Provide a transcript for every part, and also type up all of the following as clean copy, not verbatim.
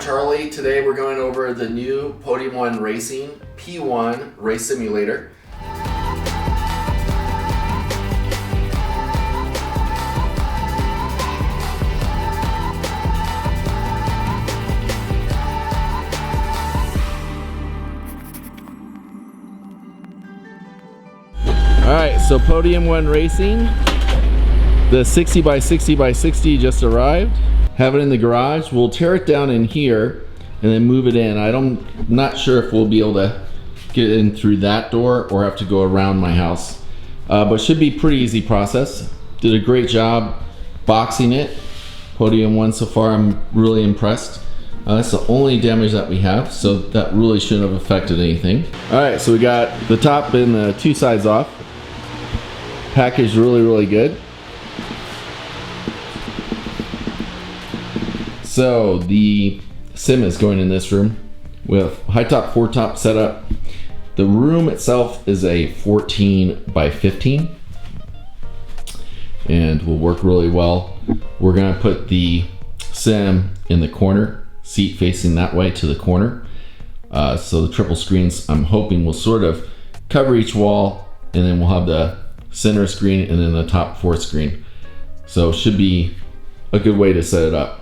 Charlie. Today we're going over the new Podium 1 Racing P1 race simulator. Alright, so Podium 1 Racing, the 60 by 60 by 60 just arrived. Have it in the garage. We'll tear it down in here and then move it in. I'm not sure if we'll be able to get in through that door or have to go around my house. But should be pretty easy process. Did a great job boxing it. Podium 1 so far, I'm really impressed. That's the only damage that we have, so that really shouldn't have affected anything. Alright, so we got the top and the two sides off. Packaged really good. So the sim is going in this room with high top, 4-top setup. The room itself is a 14 by 15 and will work really well. We're gonna put the sim in the corner, seat facing that way to the corner. So the triple screens, I'm hoping, will sort of cover each wall, and then we'll have the center screen and then the top 4th screen. So it should be a good way to set it up.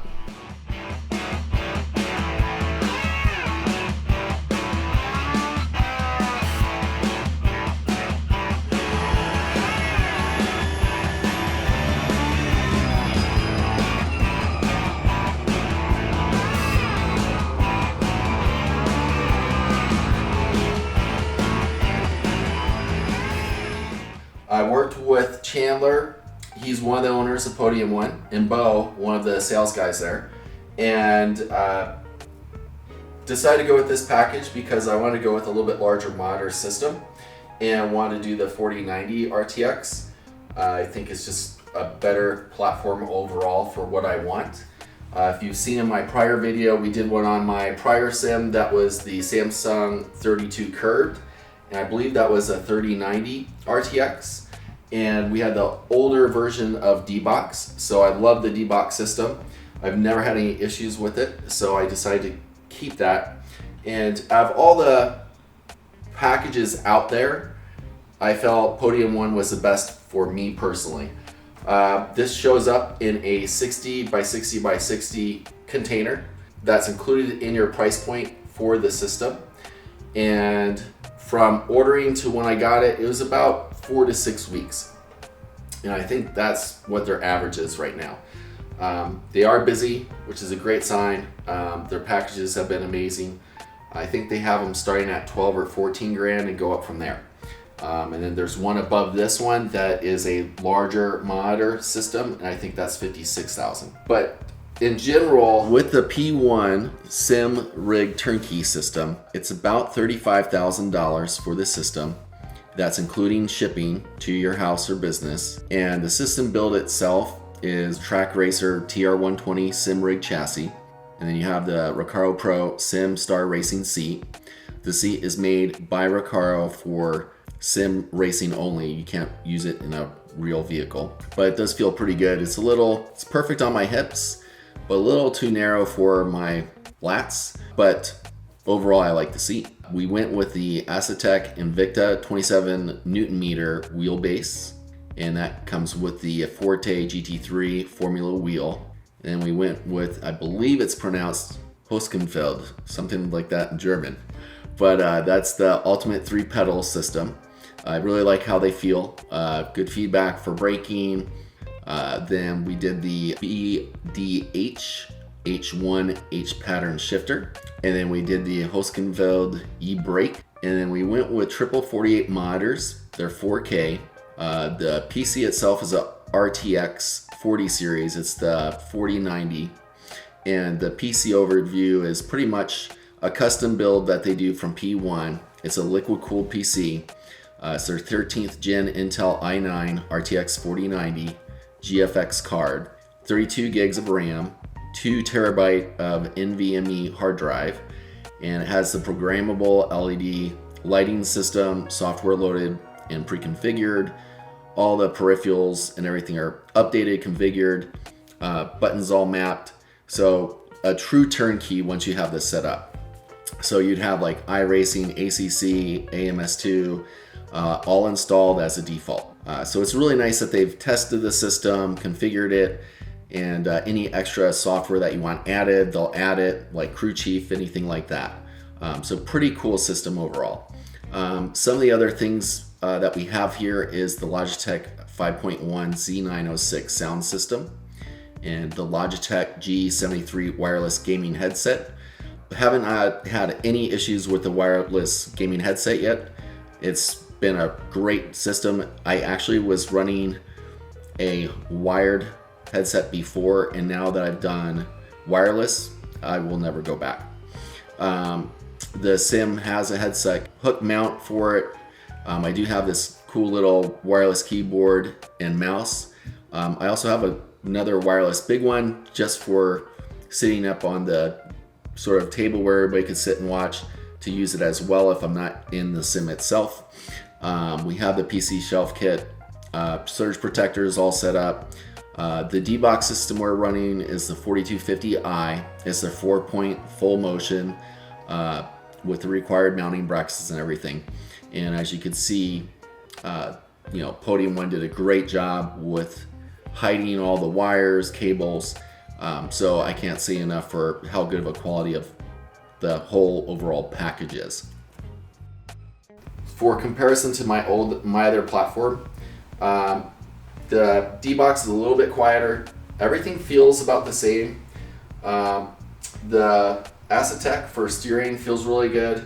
I worked with Chandler, he's one of the owners of Podium 1, and Bo, one of the sales guys there, and decided to go with this package because I wanted to go with a little bit larger monitor system and wanted to do the 4090 RTX. I think it's just a better platform overall for what I want. If you've seen in my prior video, we did one on my prior sim that was the Samsung 32 curved, and I believe that was a 3090 RTX. And we had the older version of DBox, so I love the DBox system. I've never had any issues with it, so I decided to keep that. And out of all the packages out there, I felt Podium 1 was the best for me personally. This shows up in a 60 by 60 by 60 container that's included in your price point for the system. And from ordering to when I got it, it was about 4 to 6 weeks. And I think that's what their average is right now. They are busy, which is a great sign. Their packages have been amazing. I think they have them starting at 12 or 14 grand and go up from there. And then there's one above this one that is a larger monitor system, and I think that's 56,000. But in general, with the P1 Sim Rig Turnkey system, it's about $35,000 for the system. That's including shipping to your house or business. And the system build itself is Track Racer TR120 Sim Rig chassis. And then you have the Recaro Pro Sim Star Racing seat. The seat is made by Recaro for sim racing only. You can't use it in a real vehicle, but it does feel pretty good. It's perfect on my hips, but a little too narrow for my lats, but overall I like the seat. We went with the Acetec Invicta 27 Newton meter wheelbase, and that comes with the Forte GT3 Formula wheel. And we went with, I believe it's pronounced Hoskenfeld, something like that in German. But that's the ultimate 3-pedal system. I really like how they feel. Good feedback for braking. Then we did the BDH H1 H pattern shifter, and then we did the Hoskenfeld e-brake, and then we went with triple 48 monitors. They're 4K. The PC itself is a RTX 40 series. It's the 4090, and the PC overview is pretty much a custom build that they do from P1. It's a liquid cooled PC. It's their 13th gen Intel i9 RTX 4090 GFX card, 32 gigs of RAM, 2 terabyte of NVMe hard drive, and it has the programmable LED lighting system, software loaded and pre-configured. All the peripherals and everything are updated, configured, buttons all mapped. So a true turnkey once you have this set up. So you'd have like iRacing, ACC, AMS2, all installed as a default. So it's really nice that they've tested the system, configured it, and any extra software that you want added, they'll add it, like Crew Chief, anything like that. So pretty cool system overall. Some of the other things that we have here is the Logitech 5.1 Z906 sound system and the Logitech G73 wireless gaming headset. Haven't had any issues with the wireless gaming headset yet. It's been a great system. I actually was running a wired headset before, and now that I've done wireless, I will never go back. The Sim has a headset hook mount for it. I do have this cool little wireless keyboard and mouse. I also have another wireless big one just for sitting up on the sort of table where everybody could sit and watch, to use it as well if I'm not in the Sim itself. We have the PC shelf kit, surge protectors all set up. The DBox system we're running is the 4250i. It's a 4-point full motion with the required mounting brackets and everything. And as you can see, Podium 1 did a great job with hiding all the wires, cables. So I can't say enough for how good of a quality of the whole overall package is. For comparison to my other platform, the DBox is a little bit quieter. Everything feels about the same. The Acetec for steering feels really good.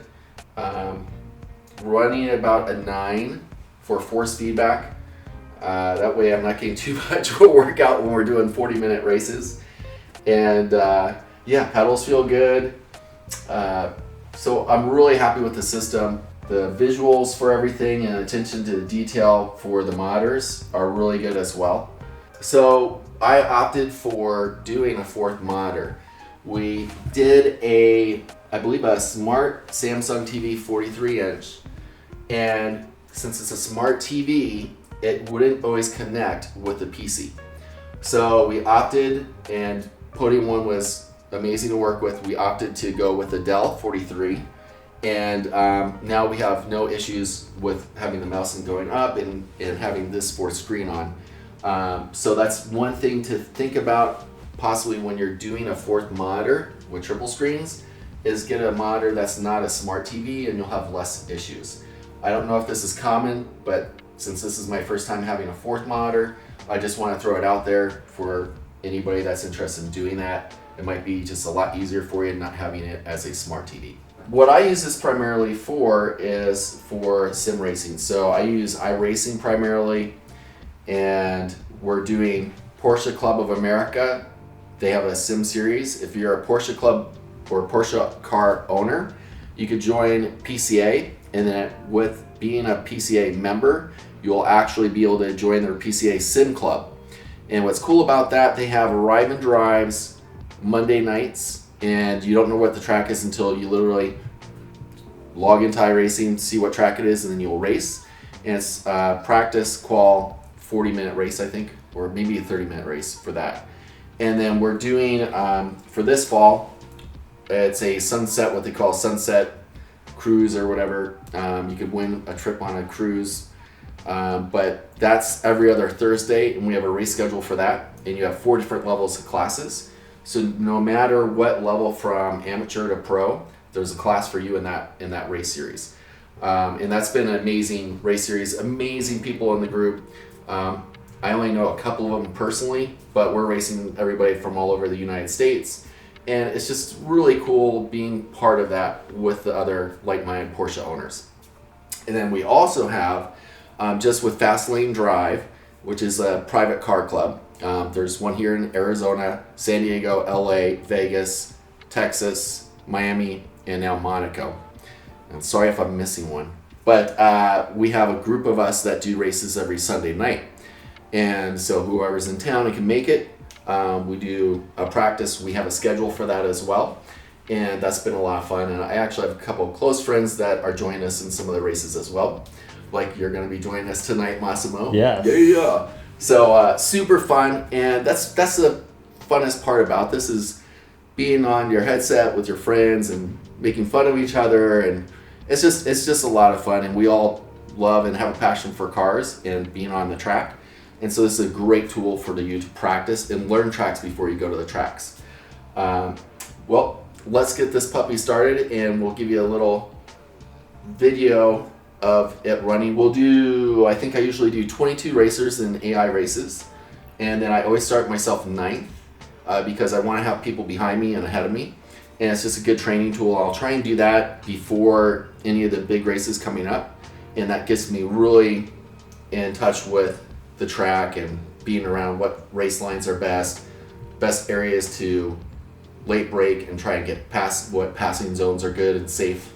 Running about a 9 for force feedback. That way I'm not getting too much of a workout when we're doing 40-minute races. And pedals feel good. So I'm really happy with the system. The visuals for everything and attention to the detail for the modders are really good as well. So I opted for doing a fourth monitor. We did I believe a smart Samsung TV 43-inch, and since it's a smart TV, it wouldn't always connect with the PC. So we opted, and Podium 1 was amazing to work with. We opted to go with the Dell 43, and now we have no issues with having the mouse and going up and having this sports screen on. So that's one thing to think about possibly when you're doing a fourth monitor with triple screens, is get a monitor that's not a smart TV and you'll have less issues. I don't know if this is common, but since this is my first time having a fourth monitor, I just want to throw it out there for anybody that's interested in doing that. It might be just a lot easier for you not having it as a smart TV. What I use this primarily for is for sim racing. So I use iRacing primarily, and we're doing Porsche Club of America. They have a sim series. If you're a Porsche Club or Porsche car owner, you could join PCA, and then with being a PCA member, you'll actually be able to join their PCA Sim Club. And what's cool about that, they have arrive and drives Monday nights, and you don't know what the track is until you literally log into iRacing, see what track it is, and then you'll race. And it's practice, qual, 40-minute race, I think, or maybe a 30-minute race for that. And then we're doing, for this fall, it's a sunset, what they call sunset cruise or whatever. You could win a trip on a cruise, but that's every other Thursday, and we have a race schedule for that. And you have 4 different levels of classes. So no matter what level from amateur to pro, there's a class for you in that race series. And that's been an amazing race series, amazing people in the group. I only know a couple of them personally, but we're racing everybody from all over the United States. And it's just really cool being part of that with the other like-minded Porsche owners. And then we also have, just with Fast Lane Drive, which is a private car club. There's one here in Arizona, San Diego, LA, Vegas, Texas, Miami, and now Monaco. I'm sorry if I'm missing one. But we have a group of us that do races every Sunday night. And so whoever's in town and can make it, we do a practice. We have a schedule for that as well. And that's been a lot of fun. And I actually have a couple of close friends that are joining us in some of the races as well. Like you're going to be joining us tonight, Massimo. Yes. Yeah. So super fun. And that's the funnest part about this is being on your headset with your friends and making fun of each other, and it's just a lot of fun, and we all love and have a passion for cars and being on the track. And so this is a great tool for you to practice and learn tracks before you go to the tracks. Well, let's get this puppy started, and we'll give you a little video of it running. We'll do, I think I usually do 22 racers in AI races, and then I always start myself ninth because I want to have people behind me and ahead of me, and it's just a good training tool. I'll try and do that before any of the big races coming up, and that gets me really in touch with the track and being around what race lines are best areas to late break and try and get past what passing zones are good and safe.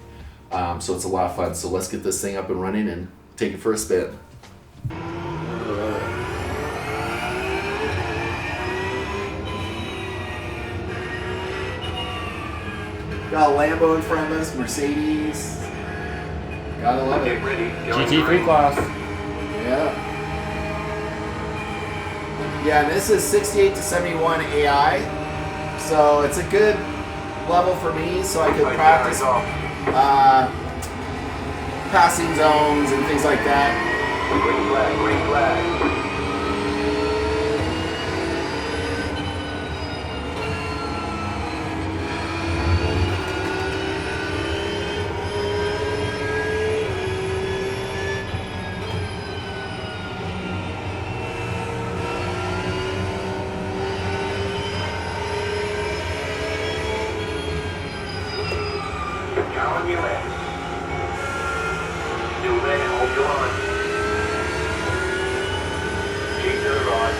So it's a lot of fun. So let's get this thing up and running and take it for a spin. Got a Lambo in front of us, Mercedes. Gotta love it. GT3 class. Yeah. Yeah, and this is 68 to 71 AI, so it's a good level for me, so I could practice passing zones and things like that. Green flag, green flag. On your left. Still there, hold your line. Keep to the right.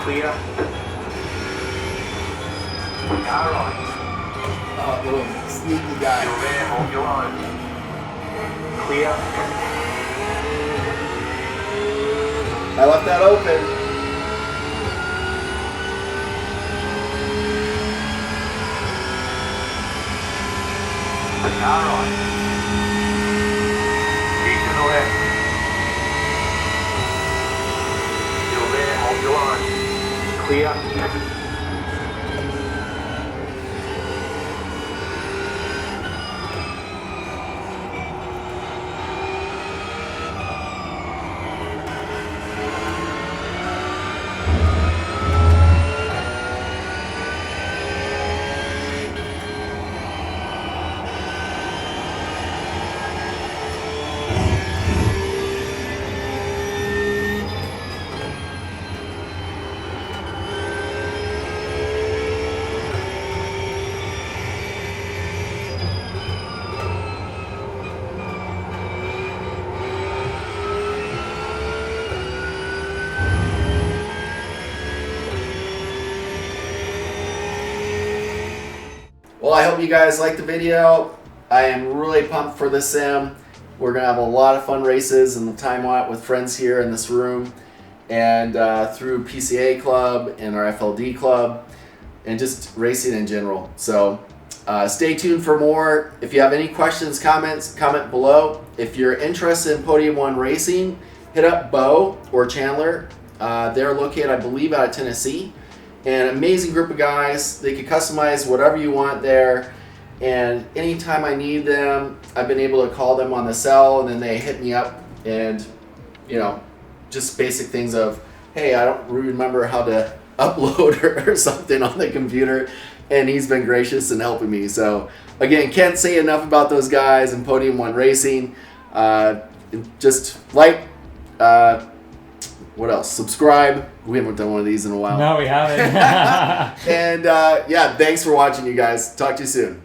Clear. Car right. Oh, little sneaky guy. Still there, hold your line. Clear. I left that open. Car right. Keep to the left. Still there, hold your line. Clear. Well, I hope you guys liked the video. I am really pumped for this sim. We're gonna have a lot of fun races in the time out with friends here in this room, and through PCA Club and our FLD Club, and just racing in general. So stay tuned for more. If you have any questions, comments, comment below. If you're interested in Podium 1 racing, hit up Bo or Chandler. They're located, I believe, out of Tennessee. An amazing group of guys. They can customize whatever you want there, and anytime I need them, I've been able to call them on the cell, and then they hit me up, and you know, just basic things of, hey, I don't remember how to upload or something on the computer, and he's been gracious in helping me. So again, can't say enough about those guys and Podium 1 Racing. Just like, what else? Subscribe. We haven't done one of these in a while. No, we haven't. And yeah, thanks for watching, you guys. Talk to you soon.